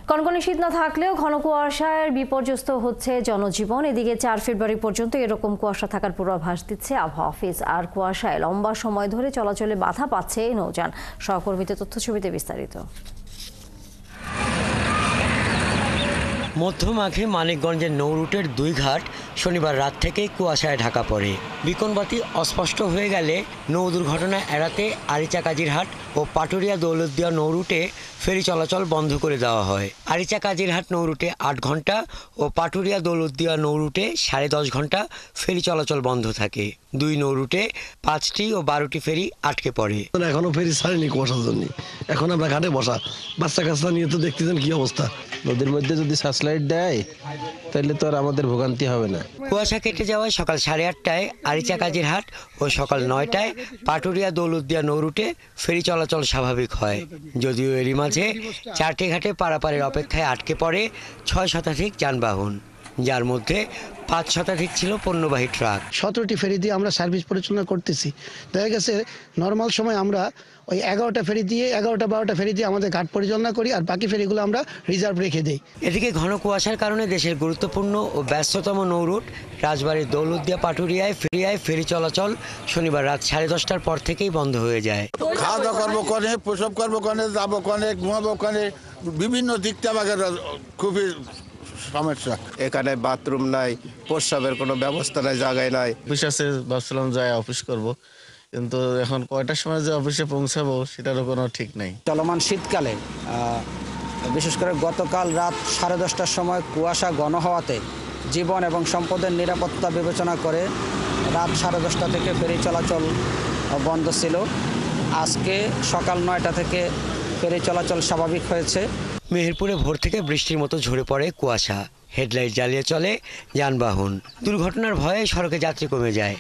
কনকনে শীত না থাকলেও ঘন কুয়াশায় বিপর্যস্ত হচ্ছে জনজীবন। এদিকে 4 ফেব্রুয়ারি পর্যন্ত এরকম কুয়াশা থাকার পূর্বাভাস দিচ্ছে আবহাওয়া অফিস। আর কুয়াশায় লম্বা সময় ধরে চলাচলে বাধা পাচ্ছে নৌযান। সহকর্মীদের তথ্যছবিতে বিস্তারিত। মধ্যমাঘে মানিকগঞ্জের নৌ রুটের 2 ঘাট শনিবার রাত থেকেই কুয়াশায় ঢাকা পড়ে। বিকনবাতি অস্পষ্ট হয়ে গেলে নৌ দুর্ঘটনা এড়াতে আরিচা কাজিরহাট ও পাটুরিয়া দৌলতদিয়া নৌ রুটে ফেরি চলাচল বন্ধ করে দেওয়া হয়। আরিচা কাজিরহাট নৌ রুটে 8 ঘন্টা ও পাটুরিয়া দৌলতদিয়া নৌ রুটে 10.5 ঘন্টা ফেরি চলাচল বন্ধ থাকে। 2 নৌ রুটে 5টি ও 12টি ফেরি আটকে পড়ে। এখনো ফেরি ছাড়েনি কুয়াশার জন্য। এখন আমরা ঘাটে বসা, বাচ্চা কাচ্চা নিয়ে তো দেখতেছেন কি অবস্থা। নদীর মধ্যে যদি সার্চলাইট দেয় তাহলে তো আর আমাদের ভোগান্তি হবে না। কুয়াশা কেটে যাওয়ায় সকাল 8:30টায় আরিচা কাজিরহাট ও সকাল 9টায় পাটুরিয়া দৌলতদিয়া নৌ রুটে ফেরি চলাচল স্বাভাবিক হয়। যদিও এরই মাঝে 4টি ঘাটে পারাপারের অপেক্ষায় আটকে পড়ে 6 শতাধিক যানবাহন, যার মধ্যে 5 শতাধিক ছিল পণ্যবাহী ট্রাক। 17টি ফেরি দিয়ে আমরা সার্ভিস পরিচালনা করতেছি। দেখা গেছে নর্মাল সময় আমরা ওই 11টা ফেরি দিয়ে 11-12টা ফেরি দিয়ে আমাদের ঘাট পরিচালনা করি, আর বাকি ফেরিগুলো আমরা রিজার্ভ রেখে দিই। এদিকে ঘন কুয়াশার কারণে দেশের গুরুত্বপূর্ণ ও ব্যস্ততম নৌ রুট রাজবাড়ীর দৌলতদিয়া পাটুরিয়ায় ফেরি চলাচল শনিবার রাত 10:30টার পর থেকেই বন্ধ হয়ে যায়। খাওয়া দাওয়া করবো কনে, প্রসব করবো কনে, যাবো কনে, ঘুমাবো কনে, বিভিন্ন দিক থেকে আমাকে খুবই সমস্যা। এখানে বাথরুম নাই, প্রস্রাবের কোনো ব্যবস্থা নাই, জায়গায় নাই। অফিস আছে, ভাবছিলাম যাই অফিস করব, কিন্তু এখন কয়টার সময় যে অফিসে পৌঁছাবো সেটারও কোনো ঠিক নেই। চলমান শীতকালে বিশেষ করে গতকাল রাত 10:30টার সময় কুয়াশা ঘন হওয়াতে জীবন এবং সম্পদের নিরাপত্তা বিবেচনা করে রাত 10:30টা থেকে ফেরি চলাচল বন্ধ ছিল। আজকে সকাল 9টা থেকে ফেরি চলাচল স্বাভাবিক হয়েছে। মেহেরপুরে ভোর থেকে বৃষ্টির মতো ঝরে পড়ে কুয়াশা। হেডলাইট জ্বালিয়ে চলে যানবাহন। দুর্ঘটনার ভয়ে সড়কে যাত্রী কমে যায়।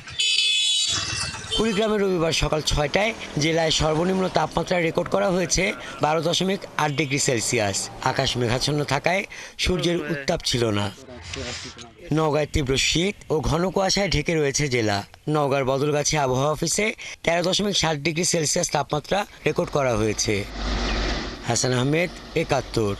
কুড়িগ্রামে রবিবার সকাল 6টায় জেলায় সর্বনিম্ন তাপমাত্রা রেকর্ড করা হয়েছে 12.8 ডিগ্রি সেলসিয়াস। আকাশ মেঘাচ্ছন্ন থাকায় সূর্যের উত্তাপ ছিল না। নওগাঁয় তীব্র শীত ও ঘন কুয়াশায় ঢেকে রয়েছে জেলা। নওগাঁর বদলগাছি আবহাওয়া অফিসে 13.7 ডিগ্রি সেলসিয়াস তাপমাত্রা রেকর্ড করা হয়েছে। হাসান আহমেদ, 71।